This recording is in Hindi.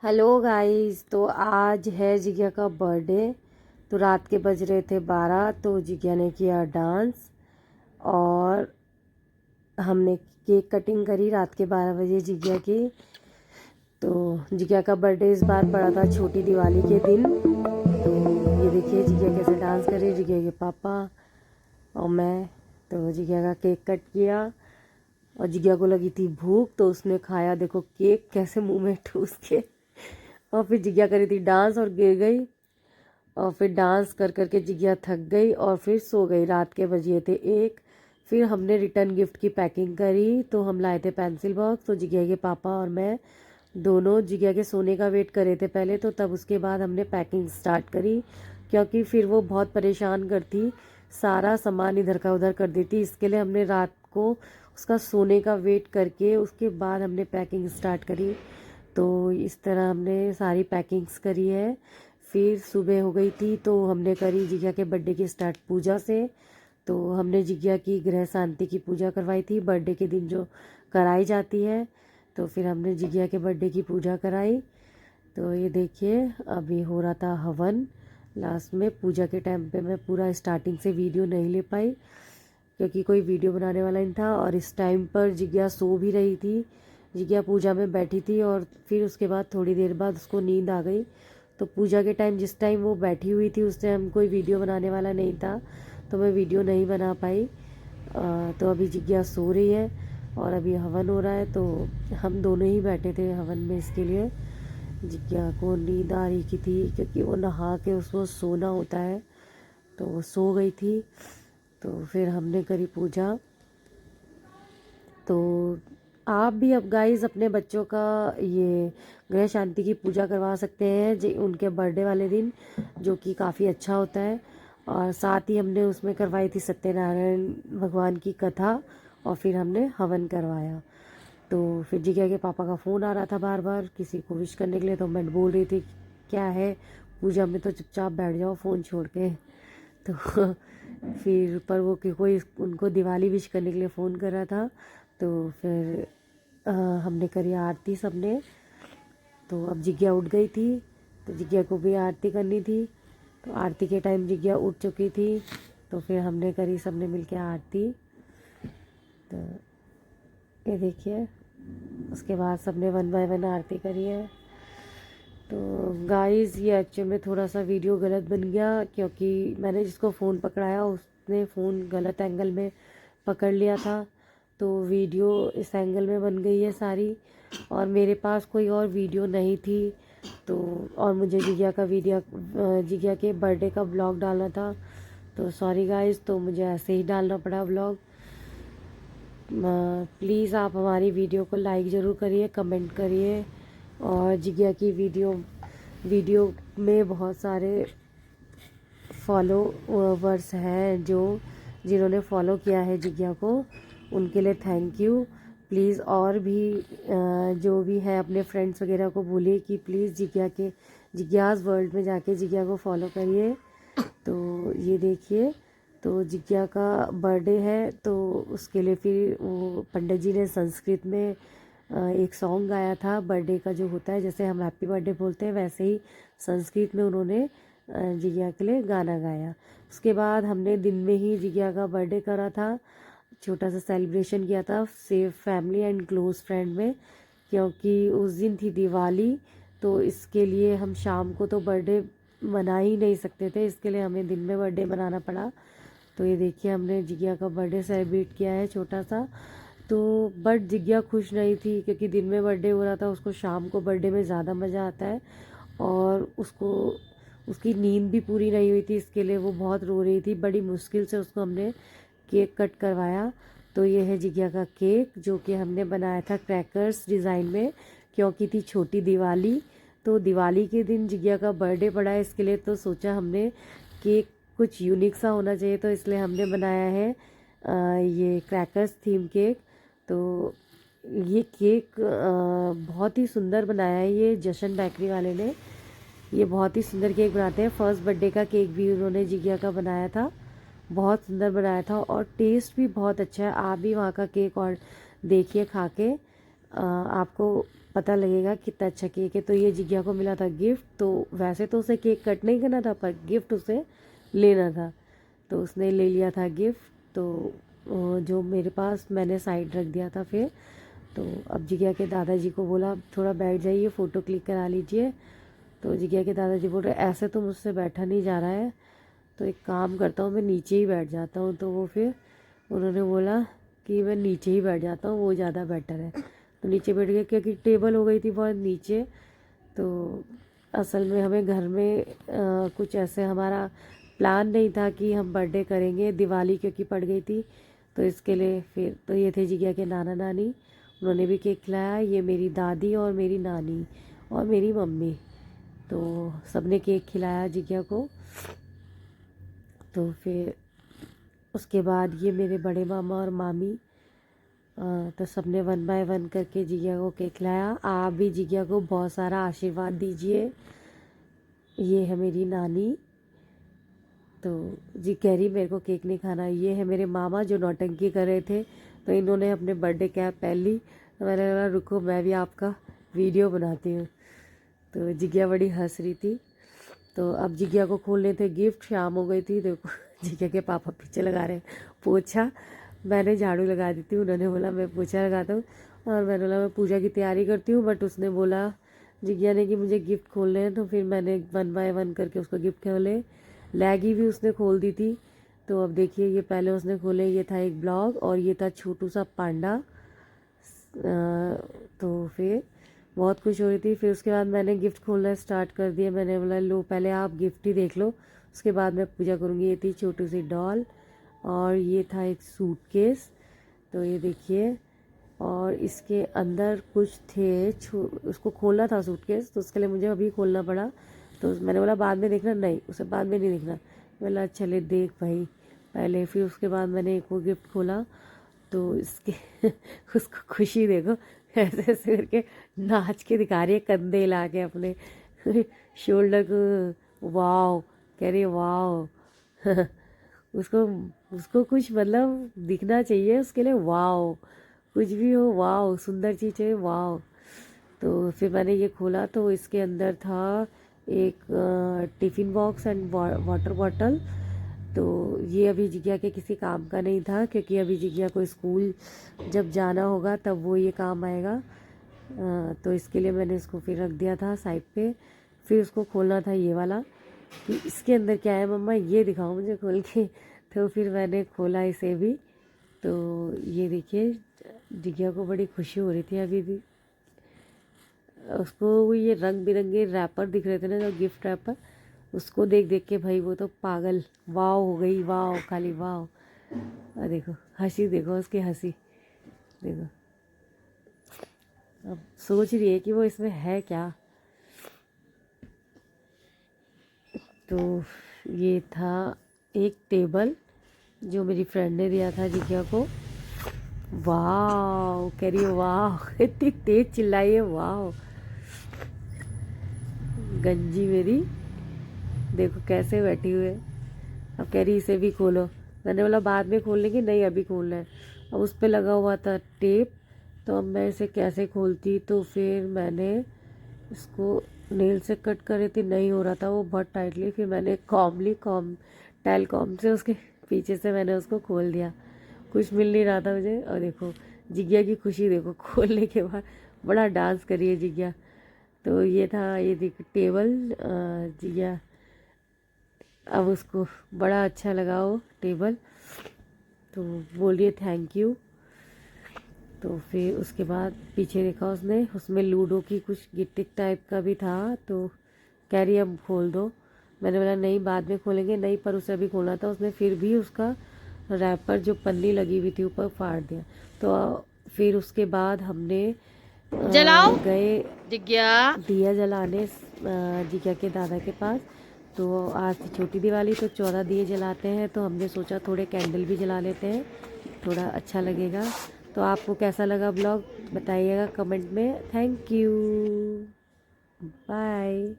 Hello guys. तो आज है जिज्ञा का बर्थडे। तो रात के बज रहे थे 12। तो जिज्ञा ने किया डांस और हमने केक कटिंग करी रात के 12 बजे जिज्ञा की। तो जिज्ञा का बर्थडे इस बार पड़ा था छोटी दिवाली के दिन। तो ये देखिए जिज्ञा कैसे डांस कर रही, जिज्ञा के पापा और मैं। तो जिज्ञा का केक कट किया और जिज्ञा को लगी थी भूख तो उसने खाया, देखो केक कैसे मुंह में ठूस के। और फिर जिज्ञा करी थी डांस और गिर गई। और फिर डांस कर करके जिज्ञा थक गई और फिर सो गई। रात के बजे थे 1। फिर हमने रिटर्न गिफ्ट की पैकिंग करी। तो हम लाए थे पेंसिल बॉक्स। तो जिज्ञा के पापा और मैं दोनों जिज्ञा के सोने का वेट कर रहे थे पहले, तो तब उसके बाद हमने पैकिंग स्टार्ट करी, क्योंकि फिर वो बहुत परेशान करती, सारा सामान इधर का उधर कर देती। इसके लिए हमने रात को उसका सोने का वेट करके उसके बाद हमने पैकिंग स्टार्ट करी। तो इस तरह हमने सारी पैकिंग्स करी है। फिर सुबह हो गई थी तो हमने करी जिज्ञा के बर्थडे की स्टार्ट पूजा से। तो हमने जिज्ञा की ग्रह शांति की पूजा करवाई थी, बर्थडे के दिन जो कराई जाती है। तो फिर हमने जिज्ञा के बर्थडे की पूजा कराई। तो ये देखिए अभी हो रहा था हवन। लास्ट में पूजा के टाइम पे मैं पूरा स्टार्टिंग से वीडियो नहीं ले पाई, क्योंकि कोई वीडियो बनाने वाला नहीं था। और इस टाइम पर जिज्ञा सो भी रही थी। जिज्ञा पूजा में बैठी थी और फिर उसके बाद थोड़ी देर बाद उसको नींद आ गई। तो पूजा के टाइम जिस टाइम वो बैठी हुई थी उस टाइम कोई वीडियो बनाने वाला नहीं था, तो मैं वीडियो नहीं बना पाई। तो अभी जिज्ञा सो रही है और अभी हवन हो रहा है। तो हम दोनों ही बैठे थे हवन में इसके लिए। जिज्ञा को नींद आ रही की थी, क्योंकि वो नहा के उसको सोना होता है, तो वो सो गई थी। तो फिर हमने करी पूजा। तो आप भी अब गाइस अपने बच्चों का ये गृह शांति की पूजा करवा सकते हैं जी उनके बर्थडे वाले दिन, जो कि काफ़ी अच्छा होता है। और साथ ही हमने उसमें करवाई थी सत्यनारायण भगवान की कथा और फिर हमने हवन करवाया। तो फिर जिज्ञा के पापा का फ़ोन आ रहा था बार बार किसी को विश करने के लिए। तो मैं बोल रही थी क्या है पूजा में, तो चुपचाप बैठ जाओ फ़ोन छोड़ के। तो फिर पर वो कि कोई उनको दिवाली विश करने के लिए फ़ोन कर रहा था। तो फिर हमने करी आरती सबने। तो अब जिज्ञा उठ गई थी, तो जिज्ञा को भी आरती करनी थी। तो आरती के टाइम जिज्ञा उठ चुकी थी, तो फिर हमने करी सबने मिलके आरती। तो ये देखिए उसके बाद सबने 1 बाय 1 आरती करी है। तो गाइस ये एक्चुअल में थोड़ा सा वीडियो गलत बन गया, क्योंकि मैंने जिसको फ़ोन पकड़ाया उसने फ़ोन गलत एंगल में पकड़ लिया था। तो वीडियो इस एंगल में बन गई है सारी, और मेरे पास कोई और वीडियो नहीं थी। तो और मुझे जिज्ञा के बर्थडे का ब्लॉग डालना था। तो सॉरी गाइस, तो मुझे ऐसे ही डालना पड़ा ब्लॉग। प्लीज़ आप हमारी वीडियो को लाइक ज़रूर करिए, कमेंट करिए। और जिज्ञा की वीडियो में बहुत सारे फॉलोवर्स हैं जिन्होंने फॉलो किया है जिज्ञा को, उनके लिए थैंक यू। प्लीज़ और भी जो भी है अपने फ्रेंड्स वगैरह को बोलिए कि प्लीज़ जिज्ञास वर्ल्ड में जाके जिज्ञा को फॉलो करिए। तो ये देखिए, तो जिज्ञा का बर्थडे है, तो उसके लिए फिर वो पंडित जी ने संस्कृत में एक सॉन्ग गाया था बर्थडे का जो होता है, जैसे हम हैप्पी बर्थडे बोलते हैं वैसे ही संस्कृत में उन्होंने जिज्ञा के लिए गाना गाया। उसके बाद हमने दिन में ही जिज्ञा का बर्थडे करा था, छोटा सा सेलिब्रेशन किया था safe family and close friend में, क्योंकि उस दिन थी दिवाली। तो इसके लिए हम शाम को तो बर्थडे मना ही नहीं सकते थे, इसके लिए हमें दिन में बर्थडे मनाना पड़ा। तो ये देखिए हमने जिज्ञा का बर्थडे सेलिब्रेट किया है छोटा सा। तो बट जिज्ञा खुश नहीं थी, क्योंकि दिन में बर्थडे हो रहा था, उसको शाम को बर्थडे में ज़्यादा मज़ा आता है। और उसकी नींद भी पूरी नहीं हुई थी, इसके लिए वो बहुत रो रही थी। बड़ी मुश्किल से उसको हमने केक कट करवाया। तो ये है जिज्ञा का केक, जो कि हमने बनाया था क्रैकर्स डिज़ाइन में, क्योंकि थी छोटी दिवाली। तो दिवाली के दिन जिज्ञा का बर्थडे पड़ा है, इसके लिए तो सोचा हमने केक कुछ यूनिक सा होना चाहिए, तो इसलिए हमने बनाया है ये क्रैकर्स थीम केक। तो ये केक बहुत ही सुंदर बनाया है ये जशन बेकरी वाले ने। ये बहुत ही सुंदर केक बनाते हैं। फर्स्ट बर्थडे का केक भी उन्होंने जिज्ञा का बनाया था, बहुत सुंदर बनाया था और टेस्ट भी बहुत अच्छा है। आप भी वहाँ का केक और देखिए खा के, आपको पता लगेगा कितना अच्छा केक है। तो ये जिज्ञा को मिला था गिफ्ट, तो वैसे तो उसे केक कट नहीं करना था पर गिफ्ट उसे लेना था, तो उसने ले लिया था गिफ्ट। तो जो मेरे पास मैंने साइड रख दिया था फिर। तो अब जिज्ञा के दादाजी को बोला थोड़ा बैठ जाइए, फ़ोटो क्लिक करा लीजिए। तो जिज्ञा के दादाजी बोल रहे ऐसे तो मुझसे बैठा नहीं जा रहा है, तो एक काम करता हूँ मैं नीचे ही बैठ जाता हूँ। तो वो फिर उन्होंने बोला कि मैं नीचे ही बैठ जाता हूँ, वो ज़्यादा बेटर है। तो नीचे बैठ गए क्योंकि टेबल हो गई थी बहुत नीचे। तो असल में हमें घर में कुछ ऐसे हमारा प्लान नहीं था कि हम बर्थडे करेंगे, दिवाली क्योंकि पड़ गई थी, तो इसके लिए फिर तो ये थे जिज्ञा के नाना नानी, उन्होंने भी केक खिलाया। ये मेरी दादी और मेरी नानी और मेरी मम्मी, तो सबने केक खिलाया जिज्ञा को। तो फिर उसके बाद ये मेरे बड़े मामा और मामी, तो सबने 1 बाय 1 करके जिज्ञा को केक खिलाया। आप भी जिज्ञा को बहुत सारा आशीर्वाद दीजिए। ये है मेरी नानी, तो जी कह रही मेरे को केक नहीं खाना। ये है मेरे मामा जो नौटंकी कर रहे थे, तो इन्होंने अपने बर्थडे कैप पहन ली, तो मैंने बोला रुको मैं भी आपका वीडियो बनाती हूँ। तो जिज्ञा बड़ी हंस रही थी। तो अब जिज्ञा को खोलने थे गिफ्ट, शाम हो गई थी। देखो जिज्ञा के पापा पीछे लगा रहे हैं पोछा, मैंने झाड़ू लगा दी थी, उन्होंने बोला मैं पोछा लगाता हूँ, और मैंने बोला मैं पूजा की तैयारी करती हूँ। बट उसने बोला जिज्ञा ने कि मुझे गिफ्ट खोलने हैं, तो फिर मैंने 1 बाय 1 करके उसको गिफ्ट खोले। लैगी भी उसने खोल दी थी। तो अब देखिए ये पहले उसने खोले, ये था एक ब्लॉग और ये था छोटू सा पांडा। तो फिर बहुत खुश हो रही थी। फिर उसके बाद मैंने गिफ्ट खोलना स्टार्ट कर दिया। मैंने बोला लो पहले आप गिफ्ट ही देख लो, उसके बाद मैं पूजा करूँगी। ये थी छोटी सी डॉल और ये था एक सूटकेस, तो ये देखिए। और इसके अंदर कुछ थे, उसको खोलना था सूटकेस, तो उसके लिए मुझे अभी खोलना पड़ा। तो मैंने बोला बाद में देखना, नहीं उसे बाद में नहीं देखना। बोला चले देख भाई पहले। फिर उसके बाद मैंने एक वो गिफ्ट खोला, तो इसके उसको खुशी देखो, ऐसे ऐसे करके नाच के दिखा रही है, कंधे हिला के अपने शोल्डर को, वाओ कह रही है वाओ उसको उसको कुछ मतलब दिखना चाहिए उसके लिए, वाओ कुछ भी हो, वाओ सुंदर चीज़ है, वाओ। तो फिर मैंने ये खोला, तो इसके अंदर था एक tiffin box and water bottle. तो ये अभी जिज्ञा के किसी काम का नहीं था, क्योंकि अभी जिज्ञा को स्कूल जब जाना होगा तब वो ये काम आएगा। तो इसके लिए मैंने इसको फिर रख दिया था साइड पे। फिर उसको खोलना था ये वाला कि इसके अंदर क्या है, मम्मा ये दिखाओ मुझे खोल के। तो फिर मैंने खोला इसे भी। तो ये देखिए जिज्ञा को बड़ी खुशी हो रही थी अभी भी। उसको ये रंग बिरंगे रैपर दिख रहे थे ना, जो गिफ्ट रैपर, उसको देख देख के भाई वो तो पागल वाव हो गई, वाव खाली वाव। और देखो हंसी, देखो उसकी हंसी देखो। अब सोच रही है कि वो इसमें है क्या। तो ये था एक टेबल जो मेरी फ्रेंड ने दिया था जिज्ञा को। वाह कह रही है वाह, इतनी तेज चिल्लाई है वाह। गंजी मेरी देखो कैसे बैठी हुई है। अब कह रही इसे भी खोलो, मैंने बोला बाद में खोलने की, नहीं अभी खोलना है। अब उस पर लगा हुआ था टेप, तो अब मैं इसे कैसे खोलती। तो फिर मैंने इसको नेल से कट कर रही थी, नहीं हो रहा था वो बहुत टाइटली। फिर मैंने टेलकॉम से उसके पीछे से मैंने उसको खोल दिया, कुछ मिल नहीं रहा था मुझे। और देखो जिज्ञा की खुशी देखो, खोलने के बाद बड़ा डांस करी है जिज्ञा। तो ये था, ये देखो टेबल जिज्ञा, अब उसको बड़ा अच्छा लगा वो टेबल, तो बोलिए थैंक यू। तो फिर उसके बाद पीछे देखा उसने, उसमें लूडो की कुछ गिट्टिक टाइप का भी था। तो कह रही अब खोल दो, मैंने बोला नहीं बाद में खोलेंगे, नहीं पर उसे अभी खोलना था। उसने फिर भी उसका रैपर जो पन्नी लगी हुई थी ऊपर फाड़ दिया। तो फिर उसके बाद हमने जलाओ गए जिज्ञा। दिया जलाने जिज्ञा के दादा के पास। तो आज थी छोटी दिवाली, तो 14 दिए जलाते हैं, तो हमने सोचा थोड़े कैंडल भी जला लेते हैं, थोड़ा अच्छा लगेगा। तो आपको कैसा लगा ब्लॉग बताइएगा कमेंट में। Thank you, bye.